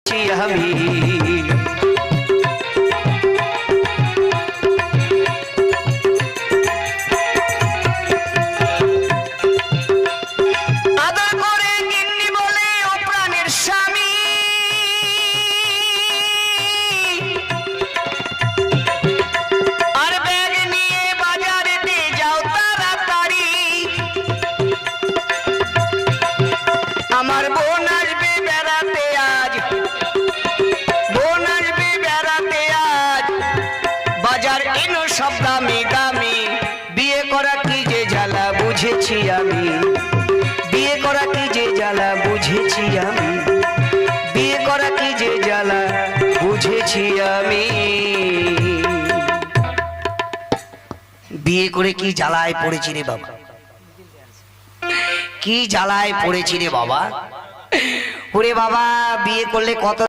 আমি আদর করে গিন্নি বলে ও প্রাণের স্বামী, আর ব্যাগ নিয়ে বাজারেতে যাও তাড়াতাড়ি, আমার বোন আসবে বেড়াতে আজ, বোন আসবে বেড়াতে আজ, বাজার এনো সব দামি দামি, বিয়ে করা কি যে জ্বালা বুঝেছি আমি, বিয়ে করা কি যে জ্বালা বুঝেছি আমি, বিয়ে করা কি যে জ্বালা বুঝেছি আমি। বিয়ে করে কি জ্বালায় পড়েছি রে বাবা, কি জ্বালায় পড়েছি রে বাবা। ওরে বাবা, বিয়ে করলে কত